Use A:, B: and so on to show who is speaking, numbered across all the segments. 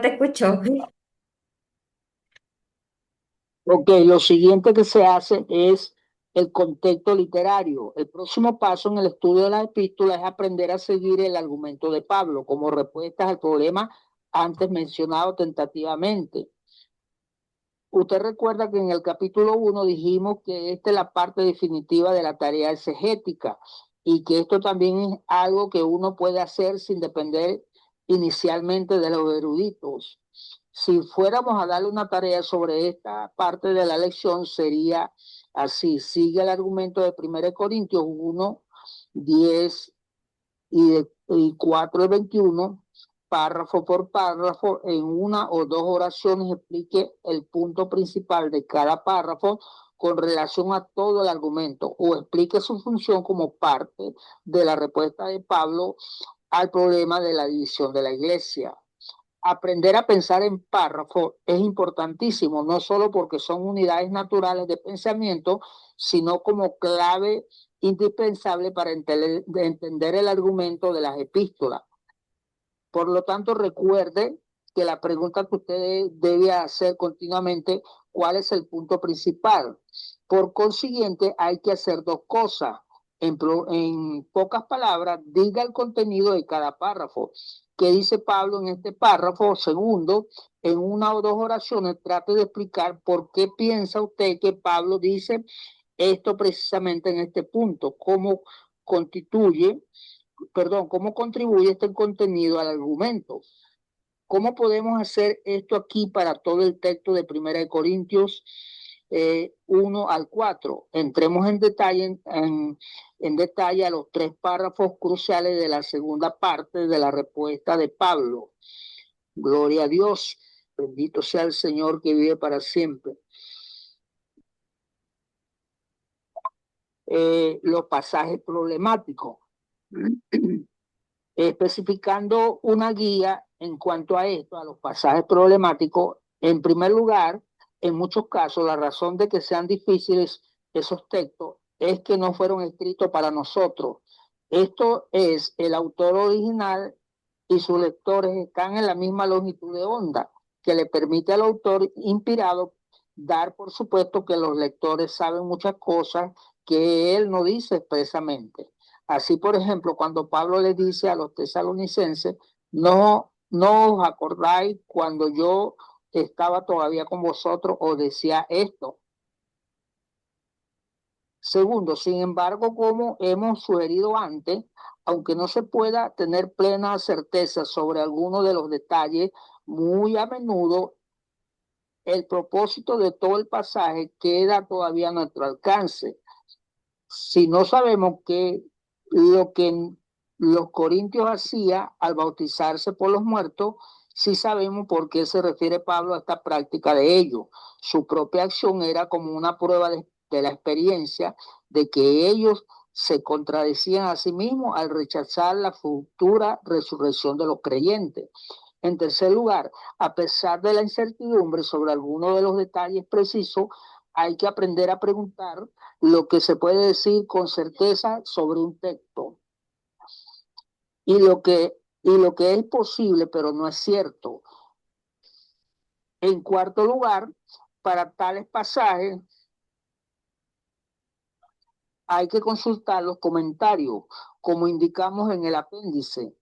A: te escucho.
B: Ok, lo siguiente que se hace es el contexto literario. El próximo paso en el estudio de las epístolas es aprender a seguir el argumento de Pablo como respuestas al problema antes mencionado tentativamente. Usted recuerda que en el capítulo 1 dijimos que esta es la parte definitiva de la tarea exegética y que esto también es algo que uno puede hacer sin depender inicialmente de los eruditos. Si fuéramos a darle una tarea sobre esta parte de la lección, sería así: sigue el argumento de 1 Corintios 1, 10 y 4 y 21, párrafo por párrafo, en una o dos oraciones explique el punto principal de cada párrafo con relación a todo el argumento, o explique su función como parte de la respuesta de Pablo al problema de la división de la iglesia. Aprender a pensar en párrafo es importantísimo, no solo porque son unidades naturales de pensamiento, sino como clave indispensable para entender el argumento de las epístolas. Por lo tanto, recuerde que la pregunta que usted debe hacer continuamente: ¿cuál es el punto principal? Por consiguiente, hay que hacer dos cosas. En pocas palabras, diga el contenido de cada párrafo. ¿Qué dice Pablo en este párrafo? Segundo, en una o dos oraciones, trate de explicar por qué piensa usted que Pablo dice esto precisamente en este punto, constituye cómo contribuye este contenido al argumento. ¿Cómo podemos hacer esto aquí para todo el texto de 1 Corintios 1 al 4? Entremos en detalle a los tres párrafos cruciales de la segunda parte de la respuesta de Pablo. Gloria a Dios, bendito sea el Señor que vive para siempre. Los pasajes problemáticos, especificando una guía en cuanto a esto, a los pasajes problemáticos. En primer lugar, en muchos casos, la razón de que sean difíciles esos textos es que no fueron escritos para nosotros. Esto es, el autor original y sus lectores están en la misma longitud de onda, que le permite al autor inspirado dar por supuesto que los lectores saben muchas cosas que él no dice expresamente. Así, por ejemplo, cuando Pablo le dice a los tesalonicenses: no os acordáis cuando yo estaba todavía con vosotros, os decía esto. Segundo, sin embargo, como hemos sugerido antes, aunque no se pueda tener plena certeza sobre algunos de los detalles, muy a menudo el propósito de todo el pasaje queda todavía a nuestro alcance. Si no sabemos lo que los corintios hacían al bautizarse por los muertos, sí sabemos por qué se refiere Pablo a esta práctica de ellos. Su propia acción era como una prueba de la experiencia de que ellos se contradecían a sí mismos al rechazar la futura resurrección de los creyentes. En tercer lugar, a pesar de la incertidumbre sobre algunos de los detalles precisos, hay que aprender a preguntar lo que se puede decir con certeza sobre un texto y lo que es posible, pero no es cierto. En cuarto lugar, para tales pasajes hay que consultar los comentarios, como indicamos en el apéndice.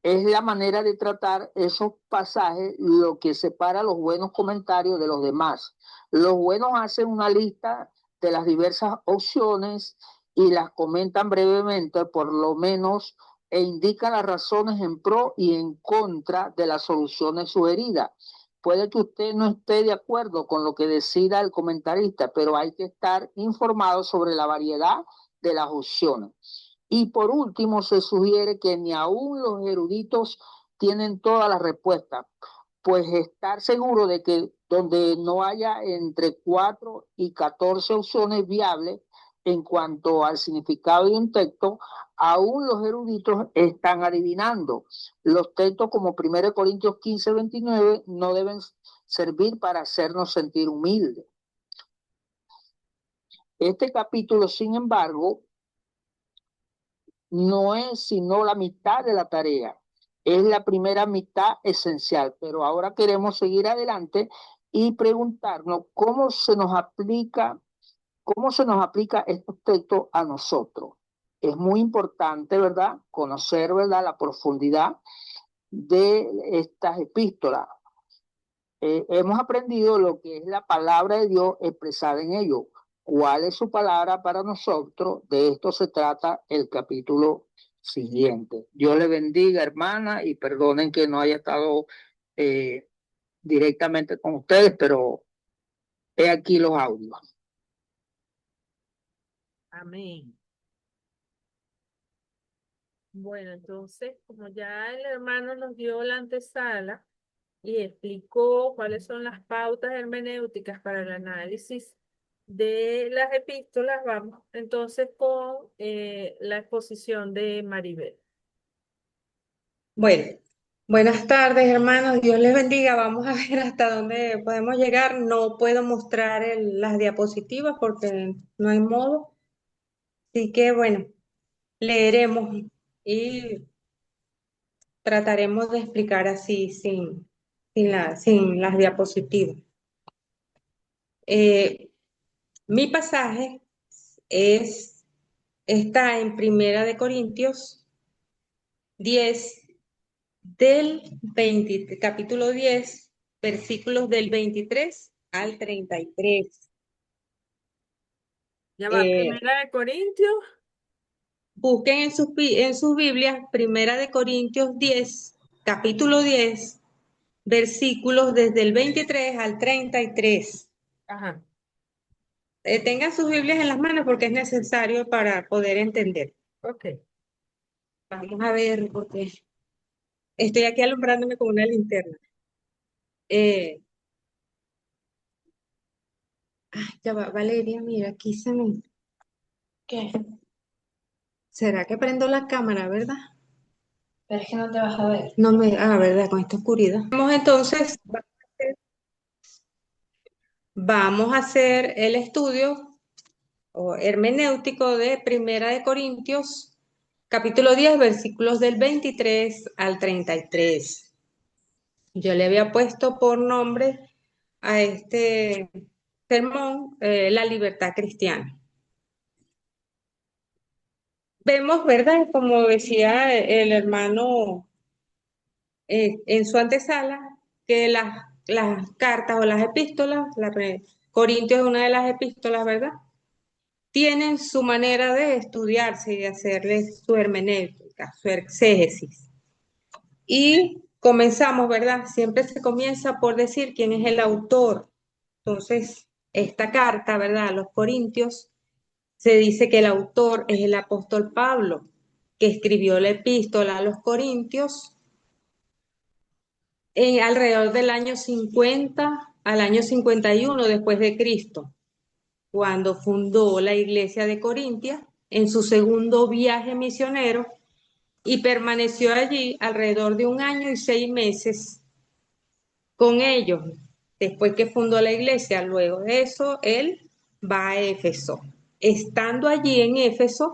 B: Es la manera de tratar esos pasajes lo que separa los buenos comentarios de los demás. Los buenos hacen una lista de las diversas opciones y las comentan brevemente, por lo menos, e indican las razones en pro y en contra de las soluciones sugeridas. Puede que usted no esté de acuerdo con lo que decida el comentarista, pero hay que estar informado sobre la variedad de las opciones. Y por último, se sugiere que ni aún los eruditos tienen todas las respuestas, pues estar seguro de que donde no haya entre 4 y 14 opciones viables en cuanto al significado de un texto, aún los eruditos están adivinando. Los textos como 1 Corintios 15, 29 no deben servir para hacernos sentir humildes. Este capítulo, sin embargo, no es sino la mitad de la tarea. Es la primera mitad esencial, pero ahora queremos seguir adelante y preguntarnos cómo se nos aplica estos textos a nosotros. Es muy importante, ¿verdad? Conocer, ¿verdad? La profundidad de estas epístolas. Hemos aprendido lo que es la palabra de Dios expresada en ellos. ¿Cuál es su palabra para nosotros? De esto se trata el capítulo siguiente. Dios le bendiga, hermana, y perdonen que no haya estado eh, directamente con ustedes, pero he aquí los audios.
A: Amén. Bueno, entonces, como ya el hermano nos dio la antesala y explicó cuáles son las pautas hermenéuticas para el análisis de las epístolas, vamos entonces con la exposición de Maribel.
C: Bueno, buenas tardes, hermanos. Dios les bendiga. Vamos a ver hasta dónde podemos llegar. No puedo mostrar las diapositivas porque no hay modo. Así que, bueno, leeremos y trataremos de explicar así sin las diapositivas. Mi pasaje está en Primera de Corintios 10 capítulo 10, versículos del 23 al 33.
A: Ya va,
C: Eh,
A: Primera de Corintios.
C: Busquen en sus Biblias Primera de Corintios 10, capítulo 10, versículos desde el 23 al 33.
A: Ajá,
C: Tengan sus Biblias en las manos porque es necesario para poder entender.
A: ok.
C: Vamos a ver, porque estoy aquí alumbrándome con una linterna. Eh, ya va, Valeria, mira, aquí se me... ¿Qué? ¿Será que prendo la cámara, verdad?
D: Pero es que no te vas a ver.
C: No me... Ah, verdad, con esta oscuridad. Vamos a hacer el estudio o hermenéutico de Primera de Corintios, capítulo 10, versículos del 23 al 33. Yo le había puesto por nombre a este sermón la libertad cristiana. Vemos, ¿verdad? Como decía el hermano en su antesala, que las cartas o las epístolas, Corintios es una de las epístolas, ¿verdad? Tienen su manera de estudiarse y de hacerle su hermenéutica, su exégesis. Y comenzamos, ¿verdad? Siempre se comienza por decir quién es el autor. Entonces, esta carta, ¿verdad? A los Corintios, se dice que el autor es el apóstol Pablo, que escribió la epístola a los Corintios en alrededor del año 50 al año 51 después de Cristo, cuando fundó la iglesia de Corintia en su segundo viaje misionero y permaneció allí alrededor de 1 año y 6 meses con ellos. Después que fundó la iglesia, luego de eso, él va a Éfeso. Estando allí en Éfeso,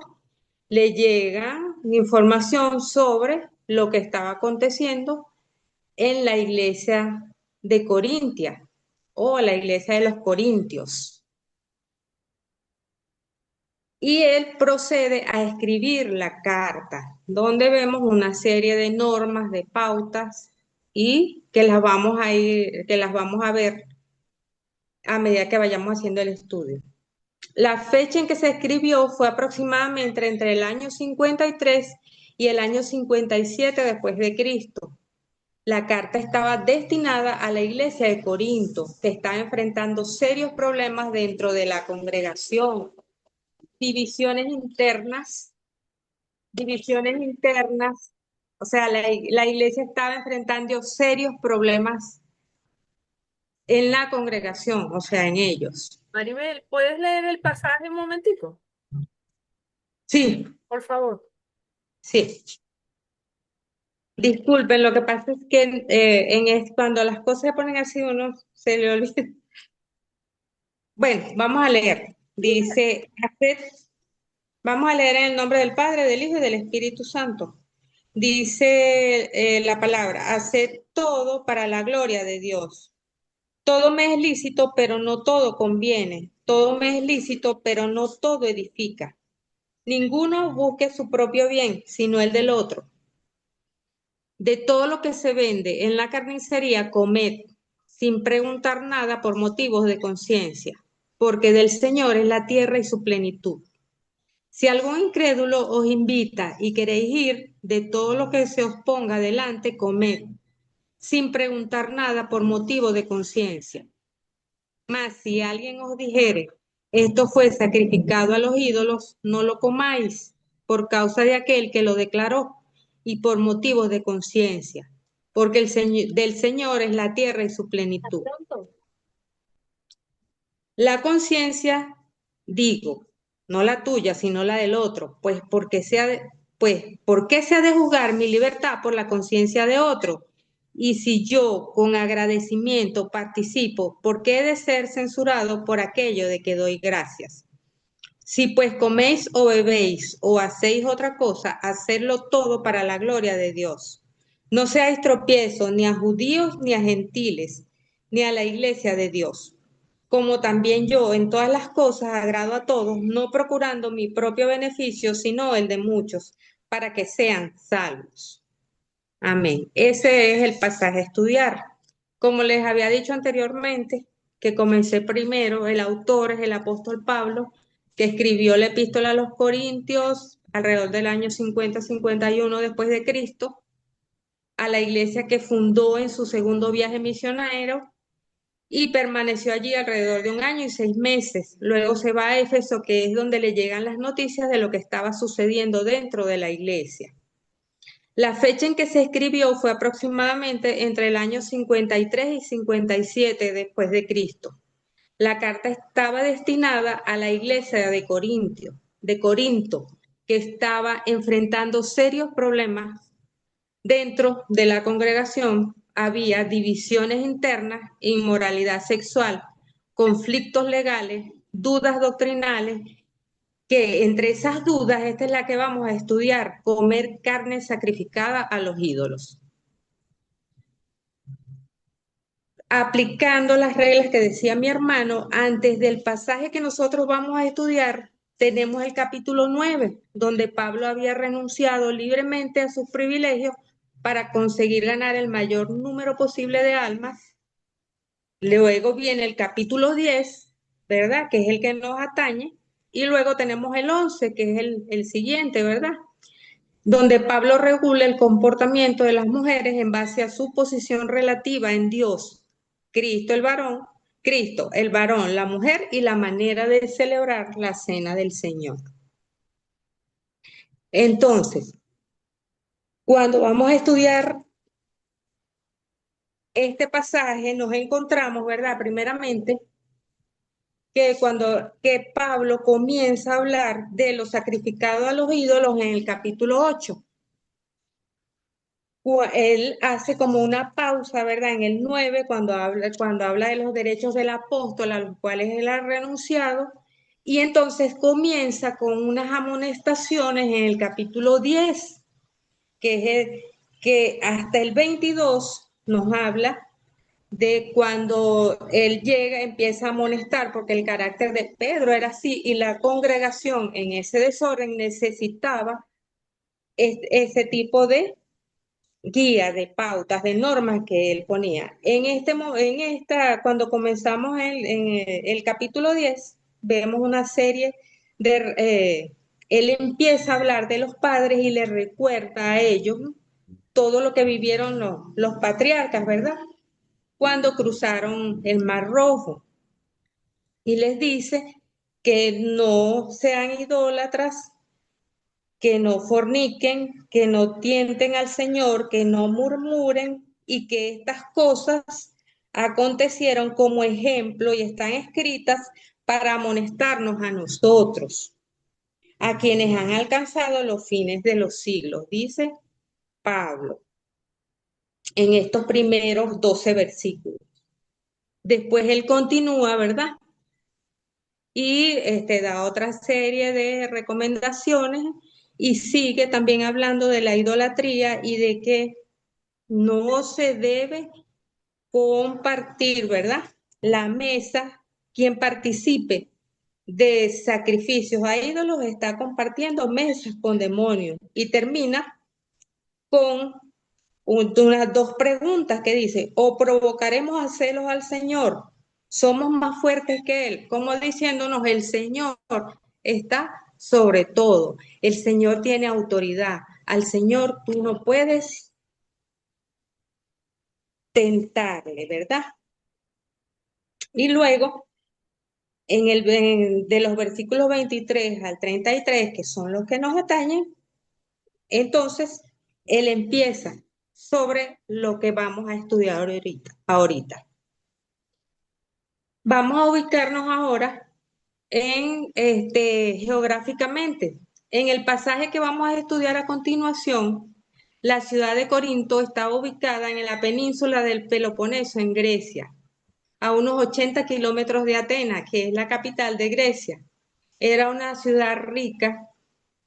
C: le llega información sobre lo que estaba aconteciendo en la iglesia de Corintia o la iglesia de los Corintios. Y él procede a escribir la carta, donde vemos una serie de normas, de pautas, y que las vamos a ver a medida que vayamos haciendo el estudio. La fecha en que se escribió fue aproximadamente entre el año 53 y el año 57 después de Cristo. La carta estaba destinada a la iglesia de Corinto, que estaba enfrentando serios problemas dentro de la congregación, divisiones internas, o sea, la iglesia estaba enfrentando serios problemas en la congregación, o sea, en ellos.
A: Maribel, ¿puedes leer el pasaje un momentico?
C: Sí,
A: Por favor.
C: sí. Disculpen, lo que pasa es que cuando las cosas se ponen así, uno se le olvida. Bueno, vamos a leer. Dice, vamos a leer en el nombre del Padre, del Hijo y del Espíritu Santo. dice la palabra, haced todo para la gloria de Dios. Todo me es lícito, pero no todo conviene. Todo me es lícito, pero no todo edifica. Ninguno busque su propio bien, sino el del otro. De todo lo que se vende en la carnicería, comed, sin preguntar nada por motivos de conciencia, porque del Señor es la tierra y su plenitud. Si algún incrédulo os invita y queréis ir, de todo lo que se os ponga delante, comed, sin preguntar nada por motivo de conciencia. Mas si alguien os dijere, esto fue sacrificado a los ídolos, no lo comáis, por causa de aquel que lo declaró y por motivos de conciencia, porque del Señor es la tierra y su plenitud. La conciencia, digo, no la tuya, sino la del otro, ¿por qué se ha de juzgar mi libertad por la conciencia de otro? Y si yo con agradecimiento participo, ¿por qué he de ser censurado por aquello de que doy gracias? Si pues coméis o bebéis o hacéis otra cosa, hacedlo todo para la gloria de Dios. No seáis tropiezo ni a judíos ni a gentiles, ni a la iglesia de Dios. Como también yo en todas las cosas agrado a todos, no procurando mi propio beneficio, sino el de muchos, para que sean salvos. Amén. Ese es el pasaje a estudiar. Como les había dicho anteriormente, que comencé primero, el autor es el apóstol Pablo, que escribió la epístola a los Corintios alrededor del año 50-51 después de Cristo, a la iglesia que fundó en su segundo viaje misionero y permaneció allí alrededor de 1 año y 6 meses. Luego se va a Éfeso, que es donde le llegan las noticias de lo que estaba sucediendo dentro de la iglesia. La fecha en que se escribió fue aproximadamente entre el año 53 y 57 después de Cristo. La carta estaba destinada a la iglesia de Corinto, que estaba enfrentando serios problemas dentro de la congregación. Había divisiones internas, inmoralidad sexual, conflictos legales, dudas doctrinales que entre esas dudas, esta es la que vamos a estudiar, comer carne sacrificada a los ídolos. Aplicando las reglas que decía mi hermano, antes del pasaje que nosotros vamos a estudiar, tenemos el capítulo 9, donde Pablo había renunciado libremente a sus privilegios para conseguir ganar el mayor número posible de almas. Luego viene el capítulo 10, ¿verdad? Que es el que nos atañe. Y luego tenemos el 11, que es el siguiente, ¿verdad? Donde Pablo regula el comportamiento de las mujeres en base a su posición relativa en Dios, Cristo el varón, la mujer y la manera de celebrar la cena del Señor. Entonces, cuando vamos a estudiar este pasaje, nos encontramos, ¿verdad? Primeramente, que Pablo comienza a hablar de lo sacrificado a los ídolos en el capítulo 8. Él hace como una pausa, ¿verdad? En el 9, cuando habla de los derechos del apóstol, a los cuales él ha renunciado, y entonces comienza con unas amonestaciones en el capítulo 10, que hasta el 22 nos habla de cuando él llega, empieza a amonestar, porque el carácter de Pedro era así, y la congregación en ese desorden necesitaba ese tipo de guía, de pautas, de normas que él ponía. Cuando comenzamos en el capítulo 10, vemos una serie él empieza a hablar de los padres y le recuerda a ellos todo lo que vivieron los patriarcas, ¿verdad? Cuando cruzaron el Mar Rojo. Y les dice que no sean idólatras, que no forniquen, que no tienten al Señor, que no murmuren y que estas cosas acontecieron como ejemplo y están escritas para amonestarnos a nosotros, a quienes han alcanzado los fines de los siglos, dice Pablo, en estos primeros 12 versículos. Después él continúa, ¿verdad? Y da otra serie de recomendaciones y sigue también hablando de la idolatría y de que no se debe compartir, ¿verdad? La mesa, quien participe de sacrificios a ídolos está compartiendo mesas con demonios. Y termina con unas dos preguntas que dice, ¿o provocaremos a celos al Señor? ¿Somos más fuertes que Él? Como diciéndonos, el Señor está sobre todo. El Señor tiene autoridad. Al Señor tú no puedes tentarle, ¿verdad? Y luego, de los versículos 23 al 33, que son los que nos atañen, entonces él empieza sobre lo que vamos a estudiar ahorita. Vamos a ubicarnos ahora geográficamente. En el pasaje que vamos a estudiar a continuación, la ciudad de Corinto está ubicada en la península del Peloponeso, en Grecia, a unos 80 kilómetros de Atenas, que es la capital de Grecia. Era una ciudad rica,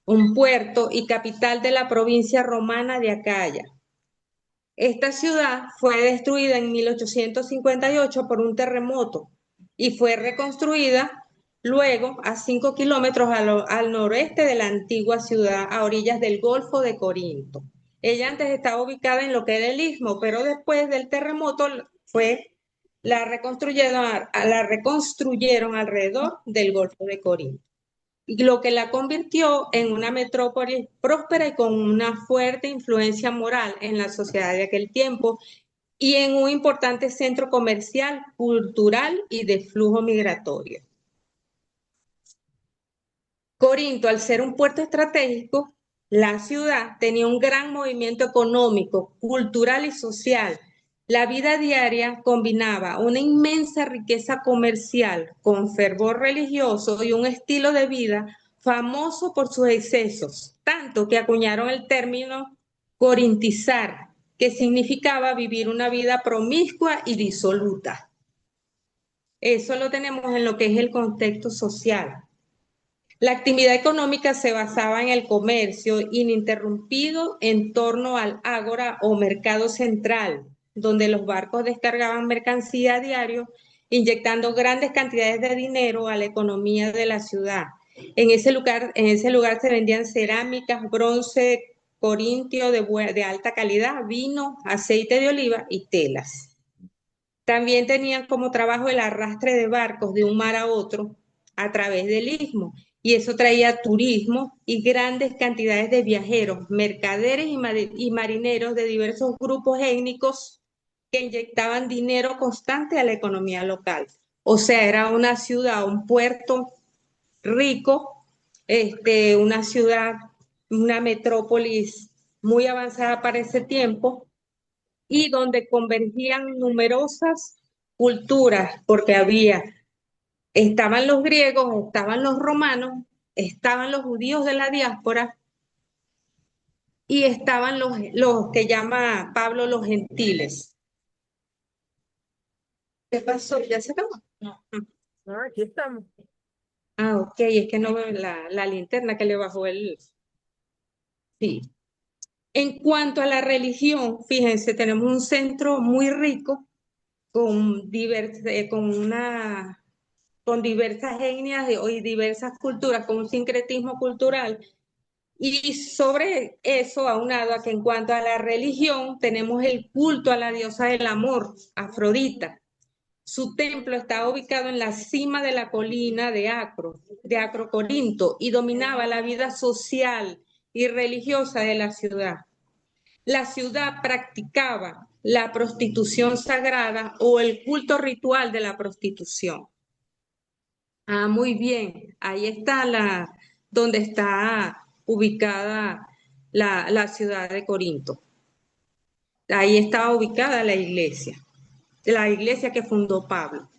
C: un puerto y capital de la provincia romana de Acaya. Esta ciudad fue destruida en 1858 por un terremoto y fue reconstruida luego a 5 kilómetros al noreste de la antigua ciudad, a orillas del Golfo de Corinto. Ella antes estaba ubicada en lo que era el Istmo, pero después del terremoto la reconstruyeron alrededor del Golfo de Corinto, y lo que la convirtió en una metrópoli próspera y con una fuerte influencia moral en la sociedad de aquel tiempo y en un importante centro comercial, cultural y de flujo migratorio. Corinto, al ser un puerto estratégico, la ciudad tenía un gran movimiento económico, cultural y social. La vida diaria combinaba una inmensa riqueza comercial con fervor religioso y un estilo de vida famoso por sus excesos, tanto que acuñaron el término corintizar, que significaba vivir una vida promiscua y disoluta. Eso lo tenemos en lo que es el contexto social. La actividad económica se basaba en el comercio ininterrumpido en torno al ágora o mercado central, donde los barcos descargaban mercancía a diario, inyectando grandes cantidades de dinero a la economía de la ciudad. En ese lugar se vendían cerámicas, bronce, corintio de alta calidad, vino, aceite de oliva y telas. También tenían como trabajo el arrastre de barcos de un mar a otro a través del istmo, y eso traía turismo y grandes cantidades de viajeros, mercaderes y marineros de diversos grupos étnicos que inyectaban dinero constante a la economía local. O sea, era una ciudad, un puerto rico, una ciudad, una metrópolis muy avanzada para ese tiempo, y donde convergían numerosas culturas, porque estaban los griegos, estaban los romanos, estaban los judíos de la diáspora y estaban los que llama Pablo los gentiles. ¿Qué pasó? ¿Ya se acabó?
A: No, aquí estamos.
C: Ah, ok, es que no veo la linterna que le bajó el... Sí. En cuanto a la religión, fíjense, tenemos un centro muy rico con diversas etnias y diversas culturas, con un sincretismo cultural. Y sobre eso, aunado a que en cuanto a la religión, tenemos el culto a la diosa del amor, Afrodita. Su templo estaba ubicado en la cima de la colina de Acro Corinto, y dominaba la vida social y religiosa de la ciudad. La ciudad practicaba la prostitución sagrada o el culto ritual de la prostitución. Ah, muy bien. Ahí está donde está ubicada la ciudad de Corinto. Ahí estaba ubicada la iglesia que fundó Pablo.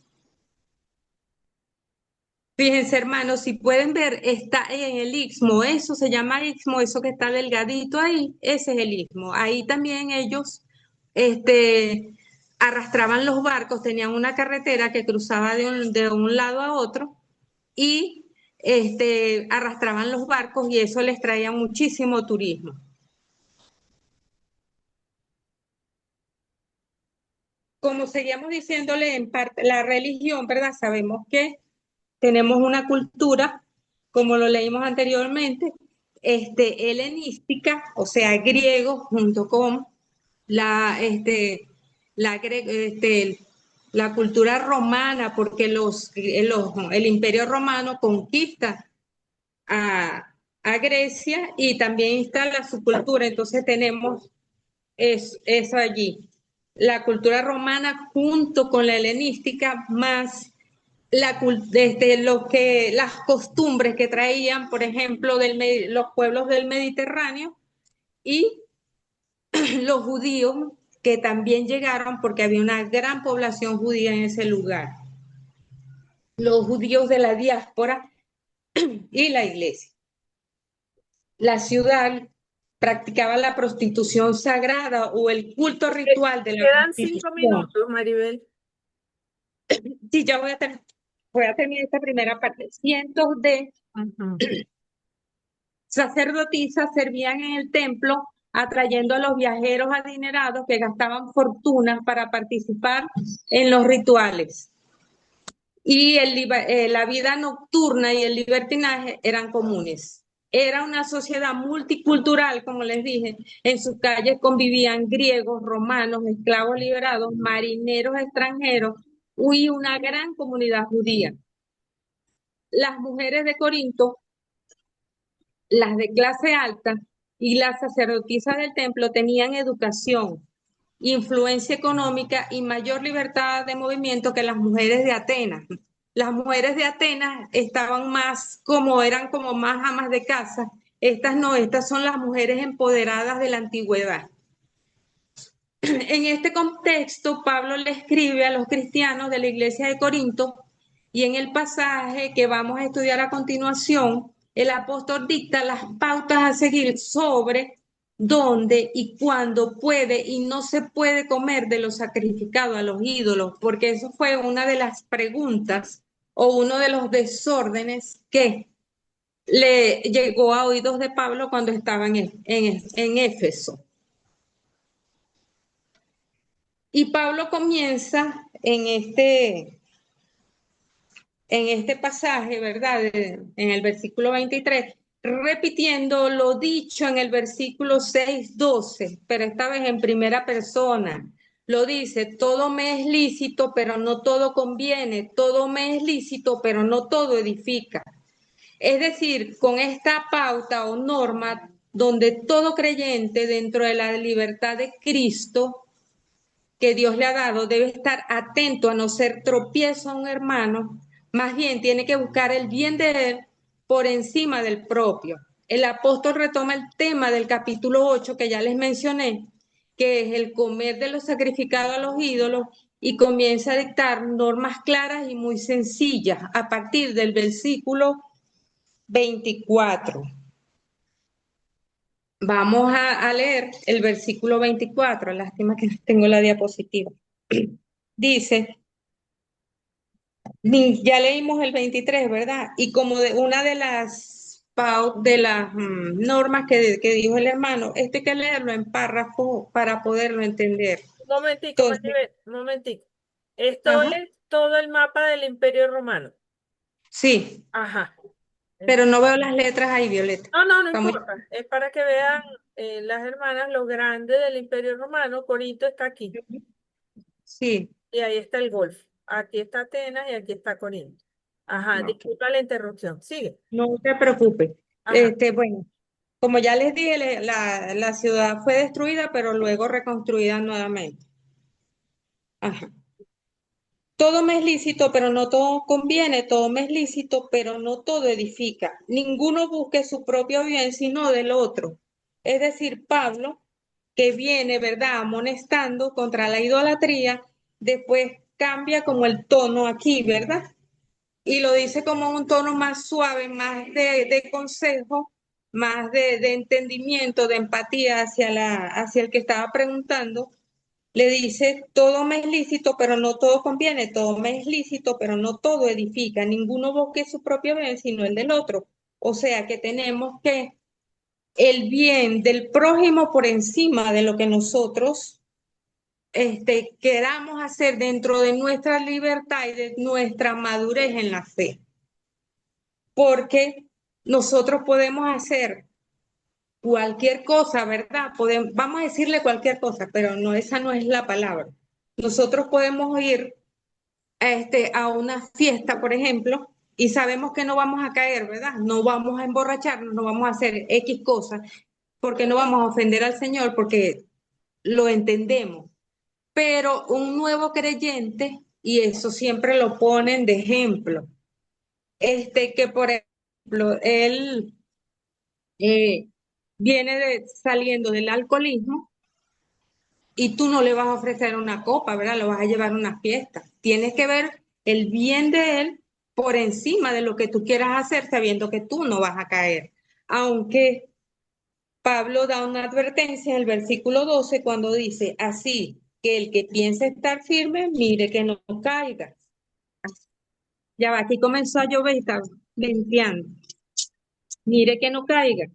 C: Fíjense, hermanos, si pueden ver, está en el istmo, eso se llama istmo, eso que está delgadito ahí, ese es el istmo. Ahí también ellos arrastraban los barcos, tenían una carretera que cruzaba de un lado a otro, y arrastraban los barcos y eso les traía muchísimo turismo. Como seguíamos diciéndole en parte, la religión, ¿verdad? Sabemos que tenemos una cultura, como lo leímos anteriormente, helenística, o sea, griego, junto con la, la, la cultura romana, porque el imperio romano conquista a Grecia y también instala su cultura, entonces tenemos eso allí. La cultura romana junto con la helenística, más las costumbres que traían, por ejemplo, los pueblos del Mediterráneo y los judíos que también llegaron porque había una gran población judía en ese lugar. Los judíos de la diáspora y la iglesia. La ciudad practicaba la prostitución sagrada o el culto ritual de la
A: Quedan 5
C: prostitución.
A: minutos, Maribel.
C: Sí, ya voy a terminar esta primera parte. Cientos de sacerdotisas servían en el templo, atrayendo a los viajeros adinerados que gastaban fortunas para participar en los rituales. Y la vida nocturna y el libertinaje eran comunes. Era una sociedad multicultural, como les dije. En sus calles convivían griegos, romanos, esclavos liberados, marineros extranjeros y una gran comunidad judía. Las mujeres de Corinto, las de clase alta y las sacerdotisas del templo tenían educación, influencia económica y mayor libertad de movimiento que las mujeres de Atenas. Las mujeres de Atenas estaban eran como más amas de casa. Estas no, estas son las mujeres empoderadas de la antigüedad. En este contexto, Pablo le escribe a los cristianos de la iglesia de Corinto y en el pasaje que vamos a estudiar a continuación, el apóstol dicta las pautas a seguir sobre dónde y cuándo puede y no se puede comer de lo sacrificado a los ídolos, porque eso fue una de las preguntas o uno de los desórdenes que le llegó a oídos de Pablo cuando estaba en Éfeso. Y Pablo comienza en este pasaje, ¿verdad? En el versículo 23, repitiendo lo dicho en el versículo 6:12, pero esta vez en primera persona. Lo dice, todo me es lícito, pero no todo conviene, todo me es lícito, pero no todo edifica. Es decir, con esta pauta o norma donde todo creyente dentro de la libertad de Cristo que Dios le ha dado debe estar atento a no ser tropiezo a un hermano, más bien tiene que buscar el bien de él por encima del propio. El apóstol retoma el tema del capítulo 8 que ya les mencioné, que es el comer de lo sacrificado a los ídolos, y comienza a dictar normas claras y muy sencillas a partir del versículo 24. Vamos a leer el versículo 24, lástima que no tengo la diapositiva. Dice, ya leímos el 23, ¿verdad? Y como una de las normas que dijo el hermano, esto hay que leerlo en párrafo para poderlo entender.
A: Un momentico,
C: Entonces,
A: Maribel, un momentico. Esto
C: ajá,
A: es todo el mapa del Imperio Romano.
C: sí,
A: Ajá.
C: pero no veo las letras ahí, Violeta.
A: No
C: Está muy-
A: importa. Es para que vean las hermanas lo grande del Imperio Romano. Corinto está aquí.
C: Sí,
A: Y ahí está el Golfo. Aquí está Atenas y aquí está Corinto. Ajá,
C: no,
A: disculpa la interrupción. Sigue.
C: no te preocupes.
A: Ajá.
C: Bueno, como ya les dije, la ciudad fue destruida, pero luego reconstruida nuevamente. Ajá. Todo me es lícito, pero no todo conviene. Todo me es lícito, pero no todo edifica. Ninguno busque su propio bien, sino del otro. Es decir, Pablo, que viene, ¿verdad?, amonestando contra la idolatría, después cambia como el tono aquí, ¿verdad? Y lo dice como un tono más suave, más de consejo, más de entendimiento, de empatía hacia el que estaba preguntando. le dice, todo me es lícito, pero no todo conviene, todo me es lícito, pero no todo edifica, ninguno busque su propio bien, sino el del otro. O sea que tenemos que el bien del prójimo por encima de lo que nosotros queramos hacer dentro de nuestra libertad y de nuestra madurez en la fe. Porque nosotros podemos hacer cualquier cosa, ¿verdad? Vamos a decirle cualquier cosa, pero no, esa no es la palabra. Nosotros podemos ir a una fiesta, por ejemplo, y sabemos que no vamos a caer, ¿verdad? No vamos a emborracharnos, no vamos a hacer X cosas, porque no vamos a ofender al Señor, porque lo entendemos. Pero un nuevo creyente, y eso siempre lo ponen de ejemplo, que por ejemplo, él eh, saliendo del alcoholismo y tú no le vas a ofrecer una copa, ¿verdad? Lo vas a llevar a una fiesta. Tienes que ver el bien de él por encima de lo que tú quieras hacer, sabiendo que tú no vas a caer. Aunque Pablo da una advertencia en el versículo 12 cuando dice, así que el que piense estar firme, mire que no caiga. Ya va, aquí comenzó a llover y está venteando. Mire que no caiga.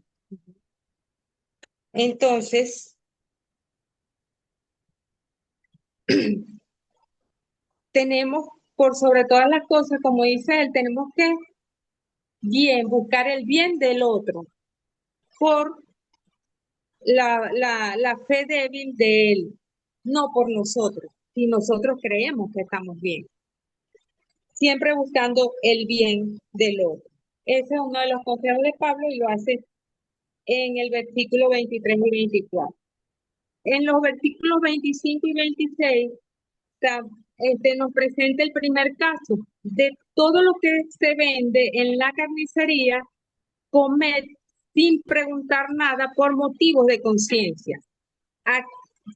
C: Entonces, tenemos, por sobre todas las cosas, como dice él, tenemos que buscar el bien del otro por la fe débil de él, no por nosotros, si nosotros creemos que estamos bien, siempre buscando el bien del otro. Ese es uno de los consejos de Pablo y lo hace en el versículo 23 y 24. En los versículos 25 y 26 nos presenta el primer caso de todo lo que se vende en la carnicería, comer sin preguntar nada por motivos de conciencia,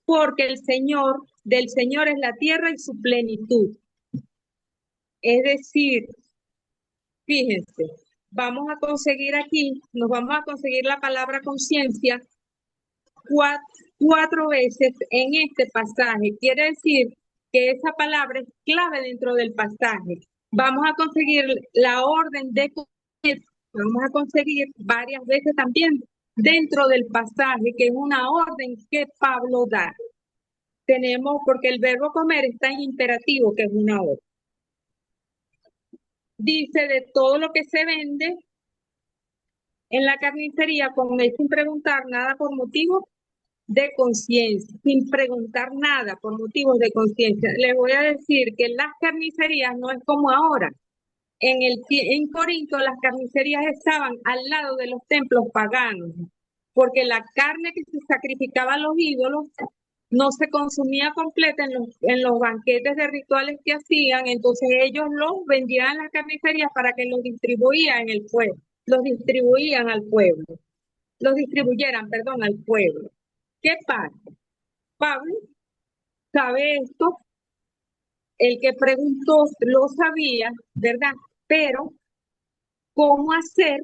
C: porque del Señor es la tierra y su plenitud. Es decir, fíjense, nos vamos a conseguir la palabra conciencia cuatro veces en este pasaje. Quiere decir que esa palabra es clave dentro del pasaje. Vamos a conseguir la orden de comer, vamos a conseguir varias veces también dentro del pasaje, que es una orden que Pablo da. Porque el verbo comer está en imperativo, que es una orden. Dice de todo lo que se vende en la carnicería, comer sin preguntar nada por motivo de conciencia, sin preguntar nada por motivos de conciencia. Les voy a decir que las carnicerías no es como ahora. En Corinto las carnicerías estaban al lado de los templos paganos, porque la carne que se sacrificaba a los ídolos no se consumía completa en los banquetes de rituales que hacían, entonces ellos los vendían en las carnicerías para que los distribuían en el pueblo, los distribuían al pueblo, los distribuyeran, perdón, al pueblo. ¿Qué pasa? Pablo sabe esto, el que preguntó lo sabía, ¿verdad? Pero, ¿cómo hacer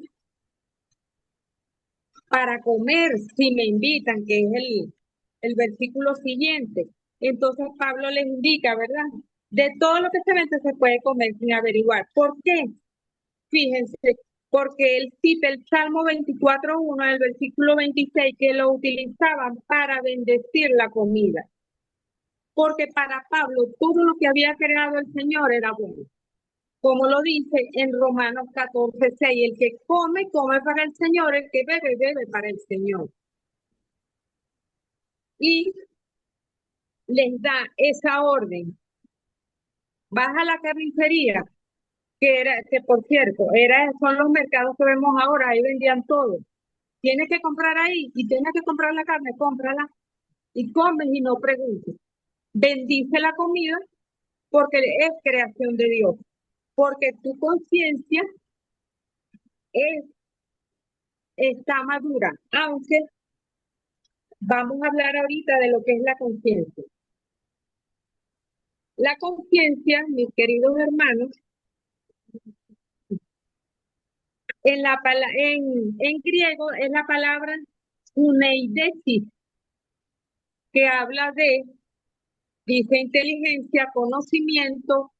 C: para comer si me invitan? Que es el versículo siguiente. Entonces Pablo les indica, ¿verdad? De todo lo que se vende se puede comer sin averiguar. ¿Por qué? Fíjense, porque él cita el Salmo 24:1 del versículo 26 que lo utilizaban para bendecir la comida. Porque para Pablo todo lo que había creado el Señor era bueno. Como lo dice en Romanos 14:6, el que come, come para el Señor, el que bebe, bebe para el Señor. Y les da esa orden. Vas a la carnicería, que por cierto, son los mercados que vemos ahora, ahí vendían todo. Tienes que comprar ahí y tienes que comprar la carne, cómprala y comes y no preguntes. Bendice la comida porque es creación de Dios, porque tu conciencia está madura, aunque vamos a hablar ahorita de lo que es la conciencia. La conciencia, mis queridos hermanos, en griego es la palabra uneidesis, que habla de dice inteligencia, conocimiento,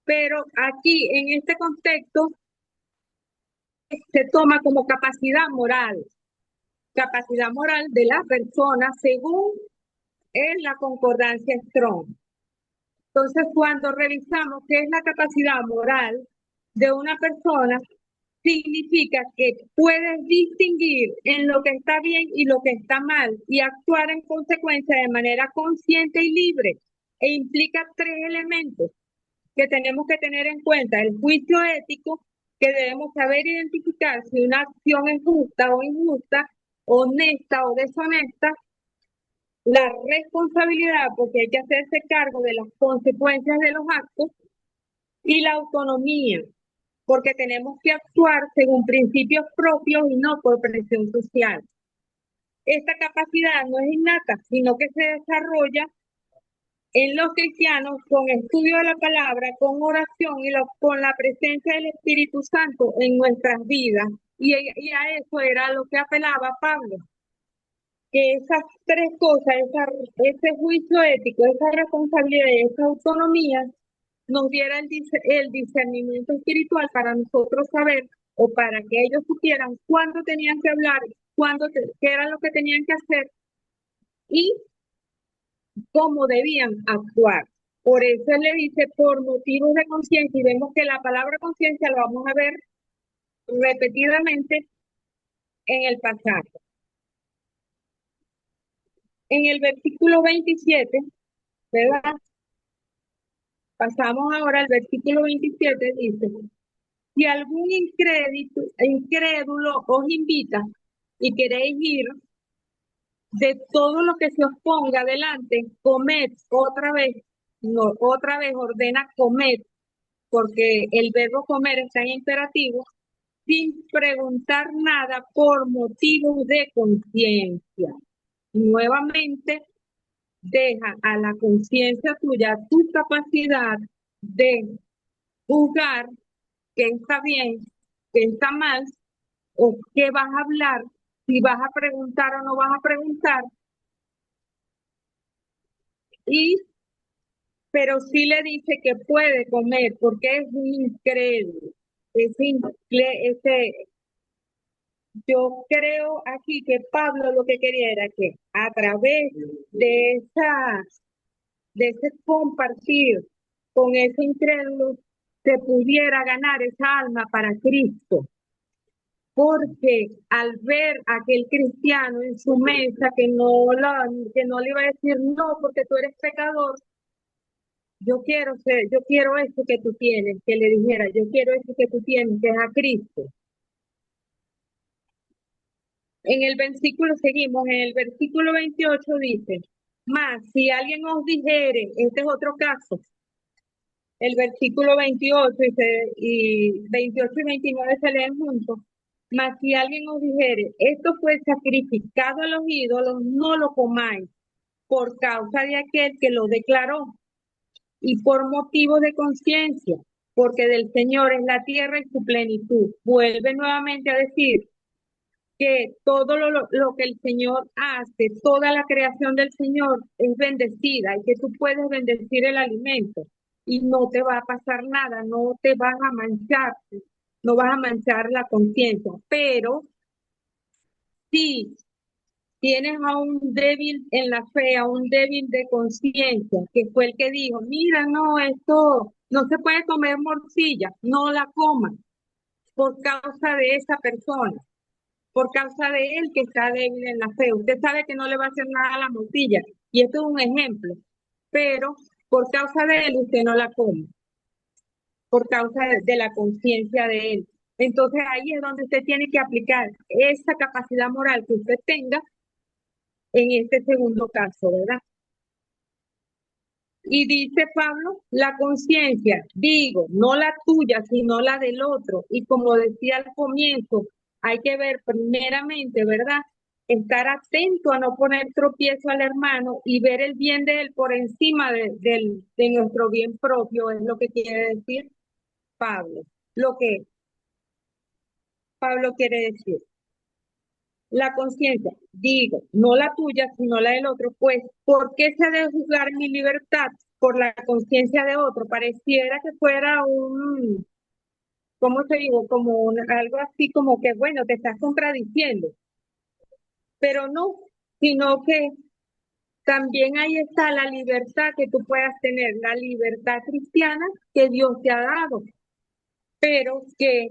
C: pero aquí en este contexto se toma como capacidad moral de la persona según en la concordancia Strong. Entonces, cuando revisamos qué es la capacidad moral de una persona, significa que puedes distinguir en lo que está bien y lo que está mal y actuar en consecuencia de manera consciente y libre. E implica tres elementos que tenemos que tener en cuenta: el juicio ético, que debemos saber identificar si una acción es justa o injusta, honesta o deshonesta; la responsabilidad, porque hay que hacerse cargo de las consecuencias de los actos; y la autonomía, porque tenemos que actuar según principios propios y no por presión social. Esta capacidad no es innata, sino que se desarrolla en los cristianos con estudio de la palabra, con oración y con la presencia del Espíritu Santo en nuestras vidas. Y a eso era lo que apelaba Pablo, que esas tres cosas, ese juicio ético, esa responsabilidad y esa autonomía nos diera el discernimiento espiritual para nosotros saber, o para que ellos supieran cuándo tenían que hablar, qué era lo que tenían que hacer y cómo debían actuar. Por eso él le dice por motivos de conciencia, y vemos que la palabra conciencia la vamos a ver repetidamente en el pasaje. En el versículo 27, ¿verdad? Pasamos ahora al versículo 27, dice: si algún incrédulo os invita y queréis ir, de todo lo que se os ponga delante, comed otra vez ordena comed, porque el verbo comer está en imperativo, sin preguntar nada por motivos de conciencia. Nuevamente, deja a la conciencia tuya tu capacidad de juzgar qué está bien, qué está mal, o qué vas a hablar, si vas a preguntar o no vas a preguntar, pero sí le dice que puede comer porque es un incrédulo. Yo creo aquí que Pablo lo que quería era que a través de ese compartir con ese incrédulo se pudiera ganar esa alma para Cristo. Porque al ver a aquel cristiano en su mesa que no le iba a decir no porque tú eres pecador, yo quiero eso que tú tienes, que le dijera, yo quiero eso que tú tienes, que es a Cristo. Seguimos, en el versículo 28 dice: mas si alguien os dijere, este es otro caso, el versículo 28 y 28 y 29 se leen juntos. Mas si alguien os dijere, esto fue sacrificado a los ídolos, no lo comáis, por causa de aquel que lo declaró, y por motivo de conciencia, porque del Señor es la tierra y su plenitud. Vuelve nuevamente a decir que todo lo que el Señor hace, toda la creación del Señor es bendecida, y que tú puedes bendecir el alimento y no te va a pasar nada, no te vas a manchar, no vas a manchar la conciencia. Pero si tienes a un débil en la fe, a un débil de conciencia, que fue el que dijo, mira, no, esto no se puede comer morcilla, no la coman, por causa de esa persona, por causa de él que está débil en la fe. Usted sabe que no le va a hacer nada a la morcilla, y esto es un ejemplo, pero por causa de él usted no la come, por causa de la conciencia de él. Entonces ahí es donde usted tiene que aplicar esa capacidad moral que usted tenga en este segundo caso, ¿verdad? Y dice Pablo, la conciencia, digo, no la tuya, sino la del otro. Y como decía al comienzo, hay que ver primeramente, ¿verdad? Estar atento a no poner tropiezo al hermano y ver el bien de él por encima de nuestro bien propio, es lo que quiere decir Pablo. Lo que Pablo quiere decir. la conciencia, digo, no la tuya, sino la del otro, pues, ¿por qué se ha de juzgar mi libertad por la conciencia de otro? Pareciera que fuera un, ¿cómo te digo? Como algo así como que, bueno, te estás contradiciendo, pero no, sino que también ahí está la libertad que tú puedas tener, la libertad cristiana que Dios te ha dado, pero que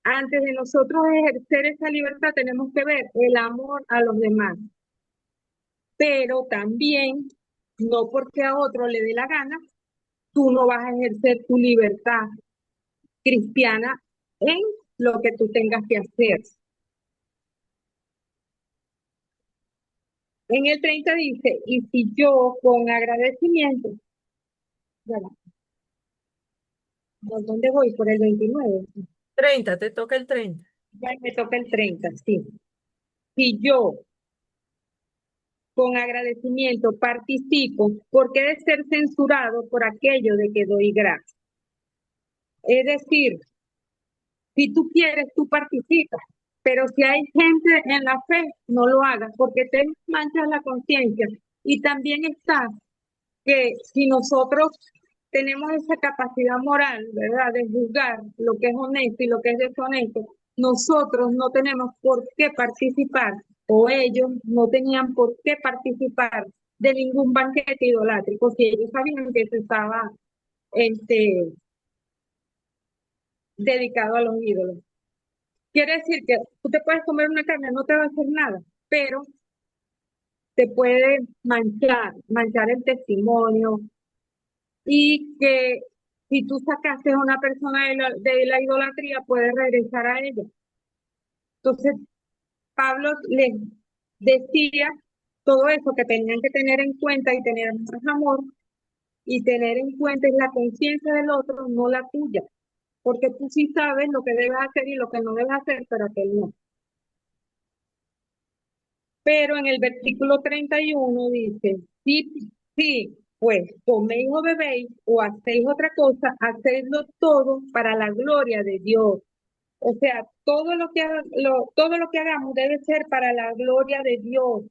C: antes de nosotros ejercer esa libertad tenemos que ver el amor a los demás, pero también no porque a otro le dé la gana, tú no vas a ejercer tu libertad cristiana en lo que tú tengas que hacer. En el 30 dice, y si yo con agradecimiento, ya va, ¿por dónde voy? Por el 29.
A: 30, te toca el 30.
C: Ya me toca el 30, sí. Si yo con agradecimiento participo, ¿por qué de ser censurado por aquello de que doy gracias? Es decir, si tú quieres, tú participas, pero si hay gente en la fe, no lo hagas porque te manchas la conciencia. Y también está que si nosotros tenemos esa capacidad moral, ¿verdad?, de juzgar lo que es honesto y lo que es deshonesto, nosotros no tenemos por qué participar, o ellos no tenían por qué participar de ningún banquete idolátrico, si ellos sabían que se estaba este, dedicado a los ídolos. Quiere decir que tú te puedes comer una carne, no te va a hacer nada, pero te puede manchar el testimonio, y que si tú sacaste a una persona de la idolatría, puedes regresar a ella. Entonces, Pablo les decía todo eso que tenían que tener en cuenta y tener más amor y tener en cuenta es la conciencia del otro, no la tuya, porque tú sí sabes lo que debes hacer y lo que no debes hacer, pero aquel no. Pero en el versículo 31 dice, sí, pues coméis o bebéis o hacéis otra cosa, hacedlo todo para la gloria de Dios. O sea, todo lo que hagamos debe ser para la gloria de Dios,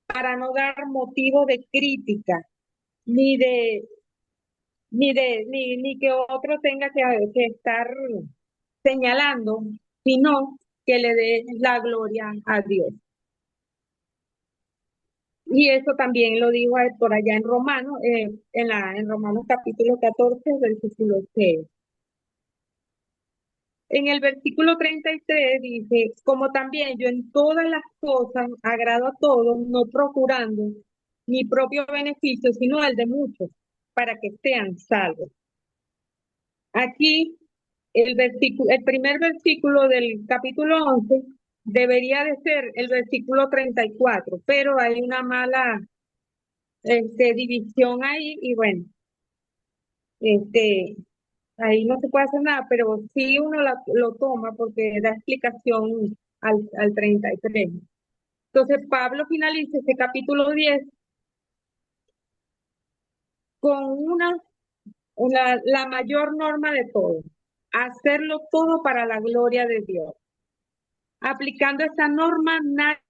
C: para no dar motivo de crítica, ni de, ni que otro tenga que estar señalando, sino que le dé la gloria a Dios. Y eso también lo dijo por allá en Romanos, en Romanos capítulo 14, versículo 6. En el versículo 33 dice, como también yo en todas las cosas agrado a todos, no procurando mi propio beneficio, sino el de muchos, para que sean salvos. Aquí el primer versículo del capítulo 11 debería de ser el versículo 34, pero hay una mala división ahí y bueno, este, ahí no se puede hacer nada, pero sí uno lo toma porque da explicación al 33. Entonces Pablo finaliza este capítulo 10 con la mayor norma de todo, hacerlo todo para la gloria de Dios. Aplicando esta norma, nadie